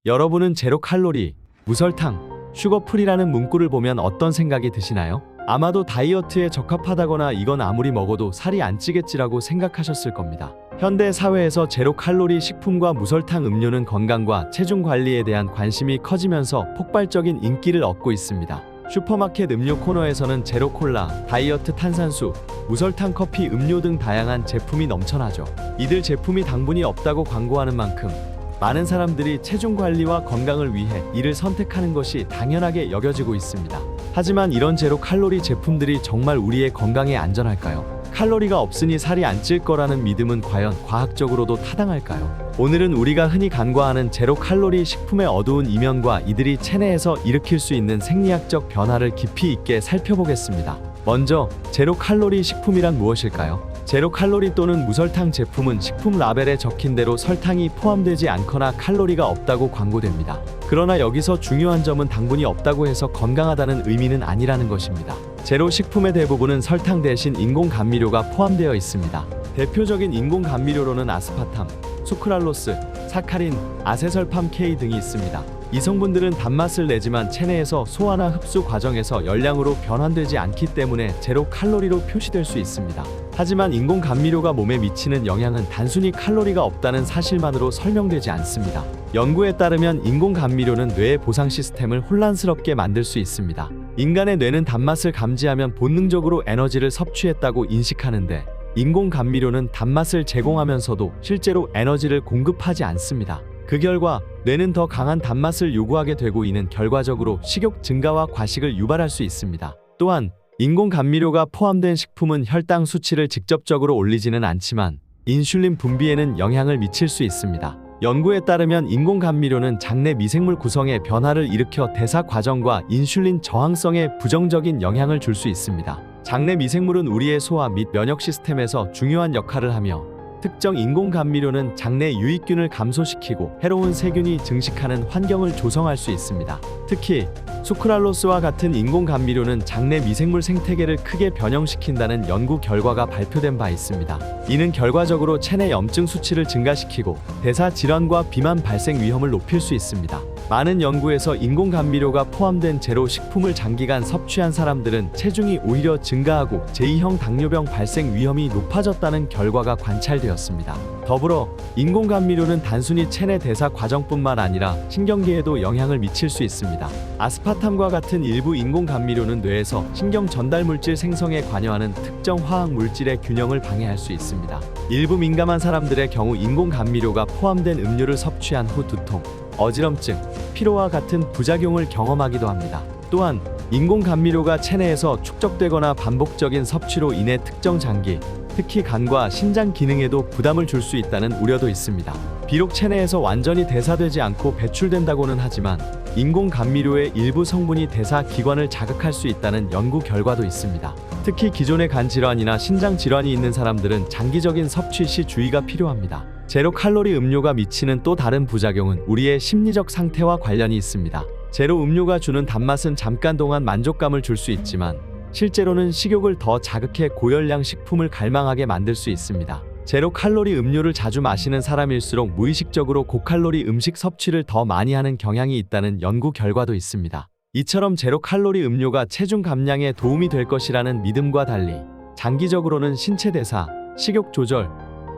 여러분은 제로 칼로리, 무설탕, 슈거프리라는 문구를 보면 어떤 생각이 드시나요? 아마도 다이어트에 적합하다거나 이건 아무리 먹어도 살이 안 찌겠지라고 생각하셨을 겁니다. 현대 사회에서 제로 칼로리 식품과 무설탕 음료는 건강과 체중 관리에 대한 관심이 커지면서 폭발적인 인기를 얻고 있습니다. 슈퍼마켓 음료 코너에서는 제로 콜라, 다이어트 탄산수, 무설탕 커피, 음료 등 다양한 제품이 넘쳐나죠. 이들 제품이 당분이 없다고 광고하는 만큼 많은 사람들이 체중 관리와 건강을 위해 이를 선택하는 것이 당연하게 여겨지고 있습니다. 하지만 이런 제로 칼로리 제품들이 정말 우리의 건강에 안전할까요? 칼로리가 없으니 살이 안 찔 거라는 믿음은 과연 과학적으로도 타당할까요? 오늘은 우리가 흔히 간과하는 제로 칼로리 식품의 어두운 이면과 이들이 체내에서 일으킬 수 있는 생리학적 변화를 깊이 있게 살펴보겠습니다. 먼저 제로 칼로리 식품이란 무엇일까요? 제로 칼로리 또는 무설탕 제품은 식품 라벨에 적힌 대로 설탕이 포함되지 않거나 칼로리가 없다고 광고됩니다. 그러나 여기서 중요한 점은 당분이 없다고 해서 건강하다는 의미는 아니라는 것입니다. 제로 식품의 대부분은 설탕 대신 인공 감미료가 포함되어 있습니다. 대표적인 인공 감미료로는 아스파탐, 수크랄로스, 사카린, 아세설팜 K 등이 있습니다. 이 성분들은 단맛을 내지만 체내에서 소화나 흡수 과정에서 열량으로 변환되지 않기 때문에 제로 칼로리로 표시될 수 있습니다. 하지만 인공 감미료가 몸에 미치는 영향은 단순히 칼로리가 없다는 사실만으로 설명되지 않습니다. 연구에 따르면 인공 감미료는 뇌의 보상 시스템을 혼란스럽게 만들 수 있습니다. 인간의 뇌는 단맛을 감지하면 본능적으로 에너지를 섭취했다고 인식하는데 인공 감미료는 단맛을 제공하면서도 실제로 에너지를 공급하지 않습니다. 그 결과 뇌는 더 강한 단맛을 요구하게 되고 이는 결과적으로 식욕 증가와 과식을 유발할 수 있습니다. 또한 인공 감미료가 포함된 식품은 혈당 수치를 직접적으로 올리지는 않지만 인슐린 분비에는 영향을 미칠 수 있습니다. 연구에 따르면 인공 감미료는 장내 미생물 구성에 변화를 일으켜 대사 과정과 인슐린 저항성에 부정적인 영향을 줄 수 있습니다. 장내 미생물은 우리의 소화 및 면역 시스템에서 중요한 역할을 하며 특정 인공 감미료는 장내 유익균을 감소시키고 해로운 세균이 증식하는 환경을 조성할 수 있습니다. 특히 수크랄로스와 같은 인공 감미료는 장내 미생물 생태계를 크게 변형시킨다는 연구 결과가 발표된 바 있습니다. 이는 결과적으로 체내 염증 수치를 증가시키고 대사 질환과 비만 발생 위험을 높일 수 있습니다. 많은 연구에서 인공 감미료가 포함된 제로 식품을 장기간 섭취한 사람들은 체중이 오히려 증가하고 제2형 당뇨병 발생 위험이 높아졌다는 결과가 관찰되었습니다. 더불어 인공 감미료는 단순히 체내 대사 과정뿐만 아니라 신경계에도 영향을 미칠 수 있습니다. 아스파탐과 같은 일부 인공 감미료는 뇌에서 신경 전달 물질 생성에 관여하는 특정 화학 물질의 균형을 방해할 수 있습니다. 일부 민감한 사람들의 경우 인공 감미료가 포함된 음료를 섭취한 후 두통, 어지럼증, 피로와 같은 부작용을 경험하기도 합니다. 또한 인공 감미료가 체내에서 축적되거나 반복적인 섭취로 인해 특정 장기, 특히 간과 신장 기능에도 부담을 줄 수 있다는 우려도 있습니다. 비록 체내에서 완전히 대사되지 않고 배출된다고는 하지만 인공 감미료의 일부 성분이 대사 기관을 자극할 수 있다는 연구 결과도 있습니다. 특히 기존의 간 질환이나 신장 질환이 있는 사람들은 장기적인 섭취 시 주의가 필요합니다. 제로 칼로리 음료가 미치는 또 다른 부작용은 우리의 심리적 상태와 관련이 있습니다. 제로 음료가 주는 단맛은 잠깐 동안 만족감을 줄 수 있지만 실제로는 식욕을 더 자극해 고열량 식품을 갈망하게 만들 수 있습니다. 제로 칼로리 음료를 자주 마시는 사람일수록 무의식적으로 고칼로리 음식 섭취를 더 많이 하는 경향이 있다는 연구 결과도 있습니다. 이처럼 제로 칼로리 음료가 체중 감량에 도움이 될 것이라는 믿음과 달리 장기적으로는 신체 대사, 식욕 조절,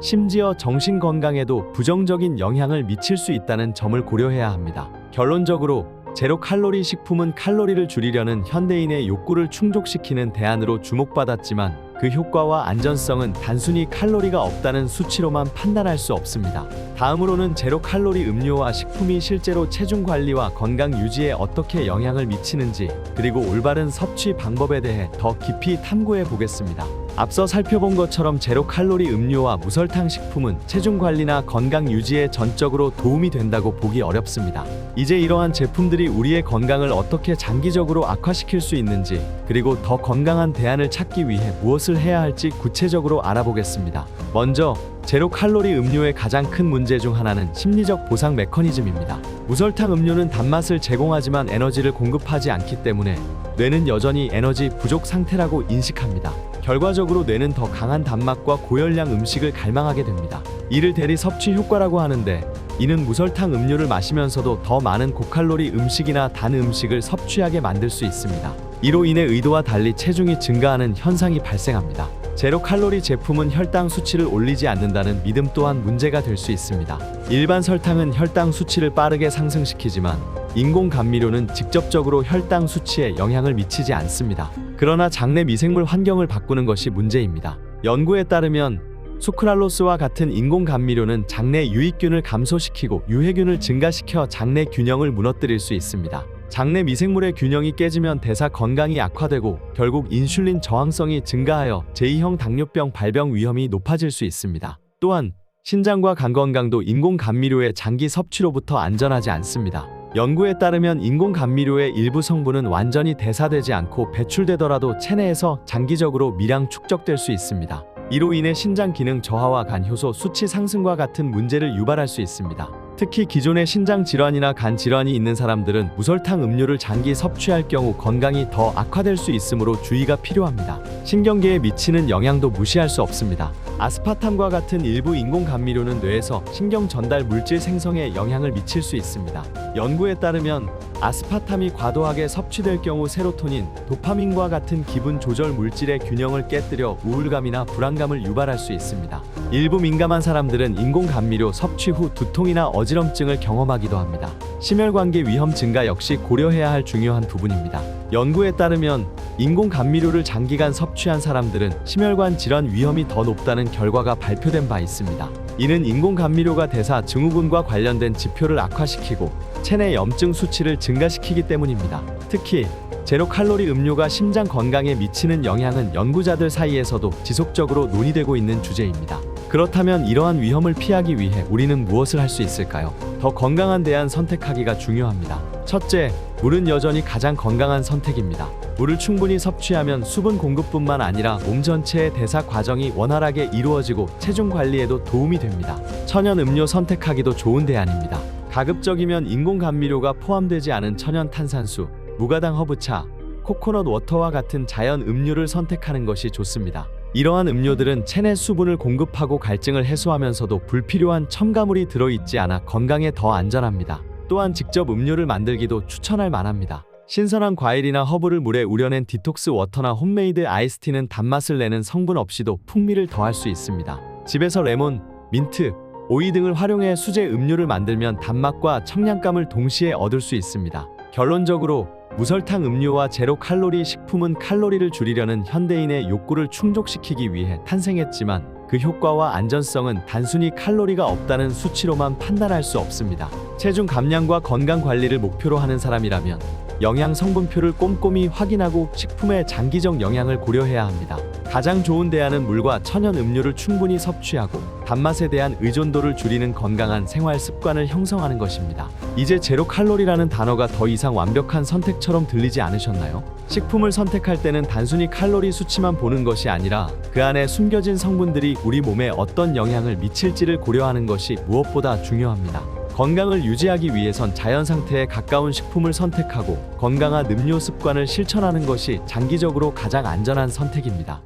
심지어 정신 건강에도 부정적인 영향을 미칠 수 있다는 점을 고려해야 합니다. 결론적으로 제로 칼로리 식품은 칼로리를 줄이려는 현대인의 욕구를 충족시키는 대안으로 주목받았지만 그 효과와 안전성은 단순히 칼로리가 없다는 수치로만 판단할 수 없습니다. 다음으로는 제로 칼로리 음료와 식품이 실제로 체중 관리와 건강 유지에 어떻게 영향을 미치는지 그리고 올바른 섭취 방법에 대해 더 깊이 탐구해 보겠습니다. 앞서 살펴본 것처럼 제로 칼로리 음료와 무설탕 식품은 체중 관리나 건강 유지에 전적으로 도움이 된다고 보기 어렵습니다. 이제 이러한 제품들이 우리의 건강을 어떻게 장기적으로 악화시킬 수 있는지 그리고 더 건강한 대안을 찾기 위해 무엇을 해야 할지 구체적으로 알아보겠습니다. 먼저 제로 칼로리 음료의 가장 큰 문제 중 하나는 심리적 보상 메커니즘입니다. 무설탕 음료는 단맛을 제공하지만 에너지를 공급하지 않기 때문에 뇌는 여전히 에너지 부족 상태라고 인식합니다. 결과적으로 뇌는 더 강한 단맛과 고열량 음식을 갈망하게 됩니다. 이를 대리 섭취 효과라고 하는데 이는 무설탕 음료를 마시면서도 더 많은 고칼로리 음식이나 단 음식을 섭취하게 만들 수 있습니다. 이로 인해 의도와 달리 체중이 증가하는 현상이 발생합니다. 제로 칼로리 제품은 혈당 수치를 올리지 않는다는 믿음 또한 문제가 될 수 있습니다. 일반 설탕은 혈당 수치를 빠르게 상승시키지만 인공 감미료는 직접적으로 혈당 수치에 영향을 미치지 않습니다. 그러나 장내 미생물 환경을 바꾸는 것이 문제입니다. 연구에 따르면 수크랄로스와 같은 인공 감미료는 장내 유익균을 감소시키고 유해균을 증가시켜 장내 균형을 무너뜨릴 수 있습니다. 장내 미생물의 균형이 깨지면 대사 건강이 악화되고 결국 인슐린 저항성이 증가하여 제2형 당뇨병 발병 위험이 높아질 수 있습니다. 또한 신장과 간 건강도 인공 감미료의 장기 섭취로부터 안전하지 않습니다. 연구에 따르면 인공 감미료의 일부 성분은 완전히 대사되지 않고 배출되더라도 체내에서 장기적으로 미량 축적될 수 있습니다. 이로 인해 신장 기능 저하와 간 효소 수치 상승과 같은 문제를 유발할 수 있습니다. 특히 기존의 신장 질환이나 간 질환이 있는 사람들은 무설탕 음료를 장기 섭취할 경우 건강이 더 악화될 수 있으므로 주의가 필요합니다. 신경계에 미치는 영향도 무시할 수 없습니다. 아스파탐과 같은 일부 인공 감미료는 뇌에서 신경 전달 물질 생성에 영향을 미칠 수 있습니다. 연구에 따르면 아스파탐이 과도하게 섭취될 경우 세로토닌, 도파민과 같은 기분 조절 물질의 균형을 깨뜨려 우울감이나 불안감을 유발할 수 있습니다. 일부 민감한 사람들은 인공 감미료 섭취 후 두통이나 어지럼증을 경험하기도 합니다. 심혈관계 위험 증가 역시 고려해야 할 중요한 부분입니다. 연구에 따르면 인공 감미료를 장기간 섭취한 사람들은 심혈관 질환 위험이 더 높다는 결과가 발표된 바 있습니다. 이는 인공 감미료가 대사 증후군과 관련된 지표를 악화시키고 체내 염증 수치를 증가시키기 때문입니다. 특히 제로 칼로리 음료가 심장 건강에 미치는 영향은 연구자들 사이에서도 지속적으로 논의되고 있는 주제입니다. 그렇다면 이러한 위험을 피하기 위해 우리는 무엇을 할 수 있을까요? 더 건강한 대안 선택하기가 중요합니다. 첫째, 물은 여전히 가장 건강한 선택입니다. 물을 충분히 섭취하면 수분 공급뿐만 아니라 몸 전체의 대사 과정이 원활하게 이루어지고 체중 관리에도 도움이 됩니다. 천연 음료 선택하기도 좋은 대안입니다. 가급적이면 인공 감미료가 포함되지 않은 천연 탄산수, 무가당 허브차, 코코넛 워터와 같은 자연 음료를 선택하는 것이 좋습니다. 이러한 음료들은 체내 수분을 공급하고 갈증을 해소하면서도 불필요한 첨가물이 들어있지 않아 건강에 더 안전합니다. 또한 직접 음료를 만들기도 추천할 만합니다. 신선한 과일이나 허브를 물에 우려낸 디톡스 워터나 홈메이드 아이스티는 단맛을 내는 성분 없이도 풍미를 더할 수 있습니다. 집에서 레몬, 민트, 오이 등을 활용해 수제 음료를 만들면 단맛과 청량감을 동시에 얻을 수 있습니다. 결론적으로 무설탕 음료와 제로 칼로리 식품은 칼로리를 줄이려는 현대인의 욕구를 충족시키기 위해 탄생했지만 그 효과와 안전성은 단순히 칼로리가 없다는 수치로만 판단할 수 없습니다. 체중 감량과 건강 관리를 목표로 하는 사람이라면 영양 성분표를 꼼꼼히 확인하고 식품의 장기적 영향을 고려해야 합니다. 가장 좋은 대안은 물과 천연 음료를 충분히 섭취하고 단맛에 대한 의존도를 줄이는 건강한 생활 습관을 형성하는 것입니다. 이제 제로 칼로리라는 단어가 더 이상 완벽한 선택처럼 들리지 않으셨나요? 식품을 선택할 때는 단순히 칼로리 수치만 보는 것이 아니라 그 안에 숨겨진 성분들이 우리 몸에 어떤 영향을 미칠지를 고려하는 것이 무엇보다 중요합니다. 건강을 유지하기 위해선 자연 상태에 가까운 식품을 선택하고 건강한 음료 습관을 실천하는 것이 장기적으로 가장 안전한 선택입니다.